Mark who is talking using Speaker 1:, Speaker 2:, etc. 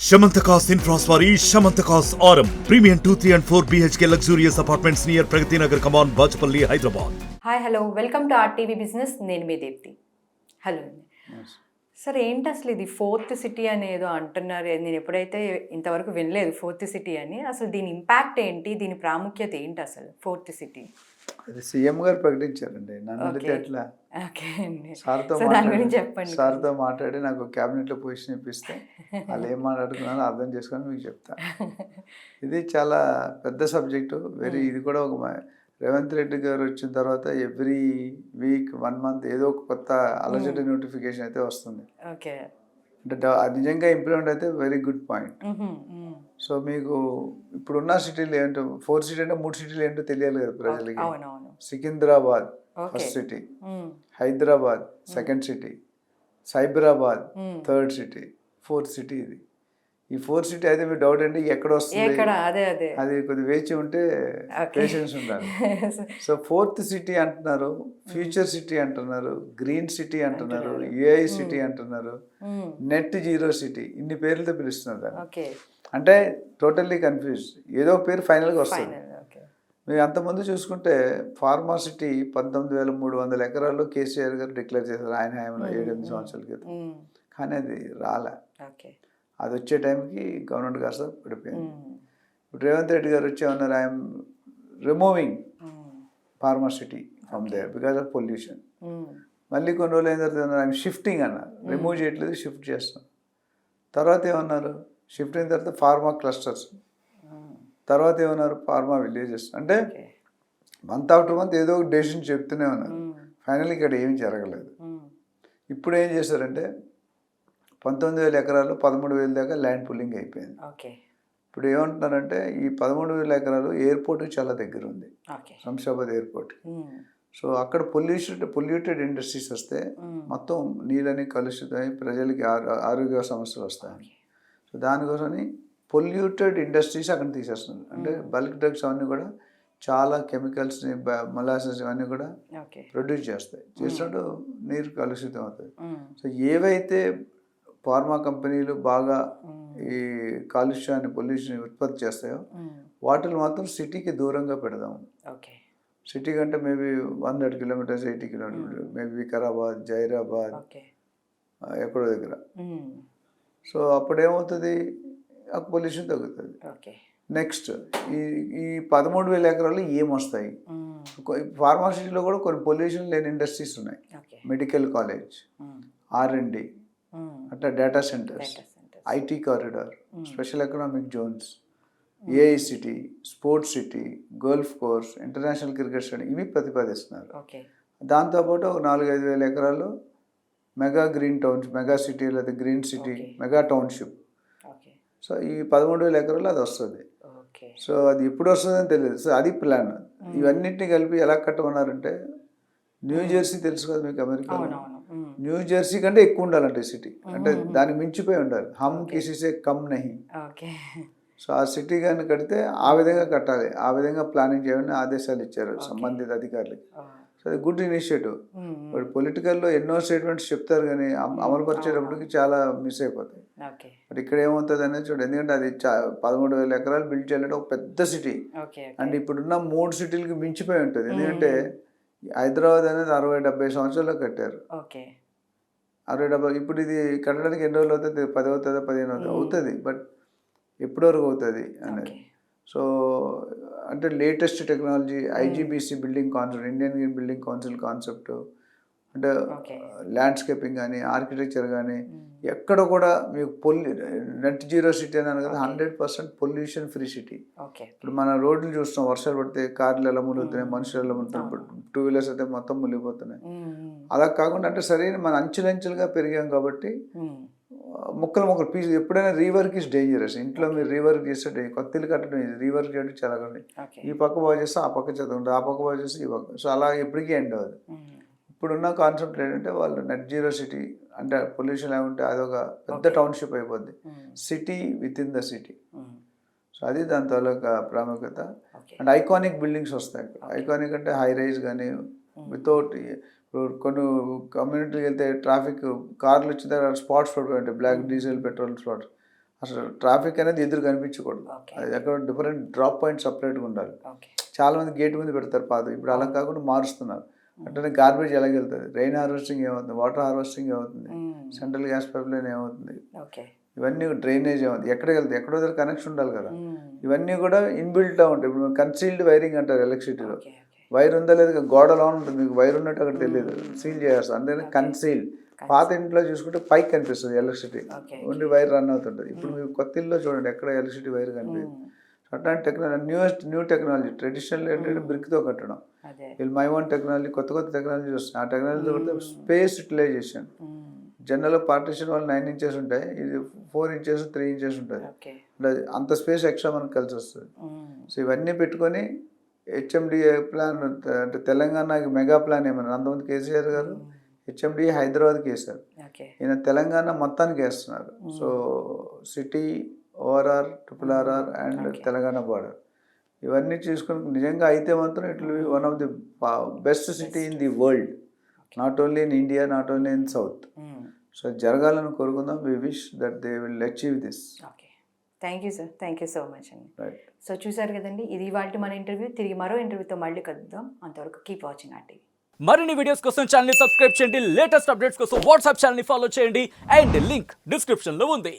Speaker 1: Shamantakas Infras వారి Shamantakas Aurum Premium 2, 3 and 4 BHK luxurious apartments near Pragati Nagar, Kaman, Bachapalli, Hyderabad.
Speaker 2: Hi hello welcome to RTV business. నేను మీ Deepti. Hello అండి. Sir ఏంటి అసలు ఇది fourth city అని ఏదో అంటున్నారు. నేను ఎప్పుడైతే ఇంతవరకు వినలేదు ఫోర్త్ సిటీ అని. అసలు దీని ఇంపాక్ట్ ఏంటి, దీని ప్రాముఖ్యత ఏంటి అసలు ఫోర్త్ సిటీ?
Speaker 3: అది సీఎం గారు ప్రకటించారండి. నన్ను అడిగితే ఎట్లా?
Speaker 2: ఓకే అండి.
Speaker 3: సార్తో
Speaker 2: సో దాని గురించి చెప్పండి.
Speaker 3: సార్తో మాట్లాడి నాకు క్యాబినెట్లో పొజిషన్ ఇప్పిస్తే వాళ్ళు ఏం మాట్లాడుకున్నారో అర్థం చేసుకొని మీకు చెప్తా. ఇది చాలా పెద్ద సబ్జెక్టు. ఇది కూడా ఒక రేవంత్ రెడ్డి గారు వచ్చిన తర్వాత ఎవ్రీ వీక్ 1 మంత్ ఏదో ఒక కొత్త అలజడి నోటిఫికేషన్ అయితే వస్తుంది.
Speaker 2: ఓకే.
Speaker 3: అంటే అది నిజంగా ఇంప్లిమెంట్ అయితే వెరీ గుడ్ పాయింట్. సో మీకు ఇప్పుడున్న సిటీలు ఏంటో 4 సిటీ అంటే 3 సిటీలు ఏంటో తెలియాలి కదా ప్రజలకి. Secunderabad first city, Hyderabad second city, Cyberabad third city, fourth city. ఇది ఈ 4 సిటీ అయితే మీ డౌట్ అండి ఎక్కడ వస్తుంది, అది కొద్దిగా వేచి ఉంటే పేషెన్స్ ఉండాలి. సో 4th సిటీ అంటున్నారు, ఫ్యూచర్ సిటీ అంటున్నారు, గ్రీన్ సిటీ అంటున్నారు, ఏఐ సిటీ అంటున్నారు, నెట్ జీరో సిటీ, ఇన్ని పేర్లతో పిలుస్తున్నారు దాన్ని. అంటే టోటల్లీ కన్ఫ్యూజ్. ఏదో పేరు ఫైనల్గా వస్తుంది. మీరు అంతకుముందు చూసుకుంటే ఫార్మా సిటీ 19,300 ఎకరాల్లో కేసీఆర్ గారు డిక్లేర్ చేశారు ఆయన హయాంలో 7-8 సంవత్సరాల క్రితం. కానీ అది రాలే. అది వచ్చే టైంకి గవర్నమెంట్ కాస్త పడిపోయింది. ఇప్పుడు రేవంత్ రెడ్డి గారు వచ్చి ఏమన్నారు, I'm removing Pharma City from there because of pollution. మళ్ళీ కొన్ని రోజులు అయిన తర్వాత ఏమన్నారు, ఐఎమ్ షిఫ్టింగ్ అన్నారు. రిమూవ్ చేయట్లేదు, షిఫ్ట్ చేస్తాం. తర్వాత ఏమన్నారు, షిఫ్ట్ అయిన తర్వాత ఫార్మా క్లస్టర్స్, తర్వాత ఏమన్నారు ఫార్మా విలేజెస్. అంటే మంత్ ఆఫ్టర్ మంత్ ఏదో ఒక డెసిషన్ చెప్తూనే ఉన్నారు. ఫైనల్ ఇక్కడ ఏమీ జరగలేదు. ఇప్పుడు ఏం చేశారంటే 19,000 ఎకరాలు 13,000 దాకా ల్యాండ్ పుల్లింగ్ అయిపోయింది. ఇప్పుడు ఏమంటున్నారంటే ఈ 13,000 ఎకరాలు ఎయిర్పోర్ట్కి చాలా దగ్గర ఉంది, శంషాబాద్ ఎయిర్పోర్ట్. సో అక్కడ పొల్యూటెడ్ ఇండస్ట్రీస్ వస్తే మొత్తం నీళ్ళని కలుషితమై ప్రజలకి ఆరోగ్య సమస్యలు వస్తాయి. సో దానికోసమని పొల్యూటెడ్ ఇండస్ట్రీస్ అక్కడ తీసేస్తున్నారు. అంటే బల్క్ డ్రగ్స్ అవన్నీ కూడా చాలా కెమికల్స్ని, మొలాసెస్ ఇవన్నీ కూడా ప్రొడ్యూస్ చేస్తాయి. చేసినట్టు నీరు కలుషితం అవుతుంది. సో ఏవైతే ఫార్మా కంపెనీలు బాగా ఈ కాలుష్యాన్ని, పొల్యూషన్ ఉత్పత్తి చేస్తాయో వాటిని మాత్రం సిటీకి దూరంగా పెడదాము. సిటీ కంటే maybe 100 kilometres, 80 kilometres, maybe Vikarabad, Zaheerabad ఎక్కడో దగ్గర. సో అప్పుడేమవుతుంది, ఆ పొల్యూషన్ తగ్గుతుంది. నెక్స్ట్ ఈ 13,000 ఎకరాలు ఏమొస్తాయి? ఫార్మాసిటీలో కూడా కొన్ని పొల్యూషన్ లేని ఇండస్ట్రీస్ ఉన్నాయి. మెడికల్ కాలేజ్, R&D, అట్లా data centres, IT corridor, special economic zones, AI city, sports city, golf course, international cricket stadium, ఇవి ప్రతిపాదిస్తున్నారు. దాంతోపాటు ఒక 4-5 వేల ఎకరాలు mega green towns, mega city లేదా green city, mega township. So ఈ 13,000 ఎకరాలు అది వస్తుంది. సో అది ఎప్పుడు వస్తుందని తెలియదు. సో అది ప్లాన్. ఇవన్నింటినీ కలిపి ఎలా కట్టమన్నారంటే, న్యూ జెర్సీ తెలుసు కదా మీకు, అమెరికా న్యూ జెర్సీ కంటే ఎక్కువ ఉండాలంటే సిటీ, అంటే దానికి మించిపోయి ఉండాలి. హమ్ కిసీసే కమ్ నహి. సో ఆ సిటీ కానీ కడితే ఆ విధంగా కట్టాలి, ఆ విధంగా ప్లానింగ్ చేయమని ఆదేశాలు ఇచ్చారు సంబంధిత అధికారులకి. సో అది గుడ్ ఇనిషియేటివ్. బట్ పొలిటికల్లో ఎన్నో స్టేట్మెంట్స్ చెప్తారు కానీ అమలుపరిచేటప్పటికి చాలా మిస్ అయిపోతాయి. బట్ ఇక్కడ ఏమవుతుంది అనేది చూడండి. ఎందుకంటే అది 13,000 ఎకరాలు బిల్డ్ చేయాలంటే ఒక పెద్ద సిటీ. అండ్ ఇప్పుడున్న 3 సిటీలకి మించిపోయి ఉంటుంది. ఎందుకంటే హైదరాబాద్ అనేది 60-70 సంవత్సరాల్లో కట్టారు. 60-70. ఇప్పుడు ఇది కట్టడానికి ఎన్ని రోజులు అవుతుంది? 10 అవుతుందా, 15 అవుతుంది. బట్ ఎప్పటి వరకు అవుతుంది అనేది. సో అంటే latest technology, IGBC building concept, Indian building council concept, అంటే ల్యాండ్స్కేపింగ్ కానీ, ఆర్కిటెక్చర్ కానీ ఎక్కడ కూడా మీకు నెట్ జీరో సిటీ అన్నాను కదా, 100% పొల్యూషన్ ఫ్రీ సిటీ. ఇప్పుడు మన రోడ్లు చూస్తున్నాం, వర్షాలు పడితే కార్లు ఎలా ములుగుతున్నాయి, మనుషులు ఎలా ములుగుతున్నాయి, 2 వీలర్స్ అయితే మొత్తం మునిగిపోతున్నాయి. అలా కాకుండా అంటే సరైన మన అంచెలంచెలుగా పెరిగాం కాబట్టి ముక్కలు పీస్. ఎప్పుడైనా రీవర్క్ ఇస్ డేంజరస్. ఇంట్లో మీరు రీవర్క్ చేస్తే కొత్త ఇల్లు కట్టడం రీవర్క్ చేయడం చాలా కష్టం. ఈ పక్క బాగు చేస్తే ఆ పక్క చదువుకుంటారు, ఆ పక్క బాగు చేస్తే ఈ పక్క. సో అలా ఎప్పటికీ ఎండ్ అవ్వదు. ఇప్పుడున్న కాన్సెప్ట్ ఏంటంటే వాళ్ళు నెట్ జీరో సిటీ అంటే పొల్యూషన్ ఏమంటే అదొక పెద్ద టౌన్షిప్ అయిపోద్ది, city with in the city. So అది దాని తాలూకా ప్రాముఖ్యత. అండ్ ఐకానిక్ బిల్డింగ్స్ వస్తాయి. ఐకానిక్ అంటే హై రైజ్ కానీ వితౌట్ కొన్ని కమ్యూనిటీకి వెళ్తే ట్రాఫిక్ కార్లు వచ్చిన తర్వాత స్పాట్స్ పడిపోయి ఉంటాయి, బ్లాక్ డీజిల్ పెట్రోల్ స్పాట్స్. అసలు ట్రాఫిక్ అనేది ఎదురు కనిపించకూడదు.
Speaker 2: Okay.
Speaker 3: అది ఎక్కడ డిఫరెంట్ డ్రాప్ పాయింట్ సపరేట్గా ఉండాలి.
Speaker 2: ఓకే.
Speaker 3: చాలా మంది గేట్ ముందు పెడతారు పాత, ఇప్పుడు అలా కాకుండా మారుస్తున్నారు. అంటే గార్బేజ్ ఎలాగెళ్తుంది, రెయిన్ హార్వెస్టింగ్ ఏమవుతుంది, వాటర్ హార్వెస్టింగ్ ఏమవుతుంది, సెంట్రల్ గ్యాస్ పైప్ లైన్ ఏమవుతుంది,
Speaker 2: ఓకే.
Speaker 3: ఇవన్నీ డ్రైనేజ్ ఏమవుతుంది, ఎక్కడికి వెళ్తుంది, ఎక్కడో దగ్గర కనెక్షన్ ఉండాలి కదా, ఇవన్నీ కూడా ఇన్బిల్ట్గా ఉంటాయి. ఇప్పుడు కన్సీల్డ్ వైరింగ్ అంటారు ఎలక్ట్రిసిటీలో.
Speaker 2: ఓకే.
Speaker 3: వైర్ ఉందా లేదు, గోడలో ఉంటుంది, మీకు వైర్ ఉన్నట్టు అక్కడ తెలియదు, సీల్ చేయాల్సి. అందుకని కన్సీల్. పాత ఇంట్లో చూసుకుంటే పైకి కనిపిస్తుంది ఎలక్ట్రిసిటీ, ఓన్లీ వైర్ రన్ అవుతుంటుంది. ఇప్పుడు మీకు కొత్త ఇల్లు చూడండి, ఎక్కడ ఎలక్ట్రిసిటీ వైర్ కనిపించదు. అట్లాంటి టెక్నాలజీ, న్యూ టెక్నాలజీ. ట్రెడిషనల్ ఏంటంటే బ్రిక్తో కట్టడం. వీళ్ళు మై వన్ టెక్నాలజీ, కొత్త టెక్నాలజీ వస్తుంది. ఆ టెక్నాలజీ కూడా స్పేస్ యూటిలైజేషన్. జనరల్ పార్టీషన్ వాళ్ళు 9 ఇంచెస్ ఉంటాయి, ఇది 4 ఇంచెస్ 3 ఇంచెస్ ఉంటుంది. అంటే అంత స్పేస్ ఎక్స్ట్రా మనకు కలిసి వస్తుంది. సో ఇవన్నీ పెట్టుకొని హెచ్ఎండిఏ ప్లాన్, అంటే తెలంగాణకి మెగా ప్లాన్ ఏమన్నా అంతమంది కేసీఆర్ గారు హెచ్ఎండిఏ హైదరాబాద్కి వేశారు, ఈయన తెలంగాణ మొత్తానికి వేస్తున్నారు. So city, ORR, RRR and Telangana border ఇవన్నీ చూసుకుని నిజంగా అయితే మాత్రం it will be one of the best city in the world, not only in India, not only in south. So జరగాలని కోరుకుందాం. We wish that they will achieve this.
Speaker 2: Okay, thank you sir, thank you so much అండి.
Speaker 3: Right.
Speaker 2: So చూసారు కదండి, ఇది ఇవాళ మన interview. తిరిగి మరో ఇంటర్వ్యూతో మళ్ళీ కలుద్దాం. అంతవరకు కీప్ వాచింగ్ RTV.
Speaker 4: మరిన్ని వీడియోస్ కోసం ఛానల్ ని సబ్స్క్రైబ్ చేయండి, లేటెస్ట్ అప్డేట్స్ కోసం వాట్సాప్ ఛానల్ ని ఫాలో చేయండి, అండ్ లింక్ డిస్క్రిప్షన్ లో ఉంది.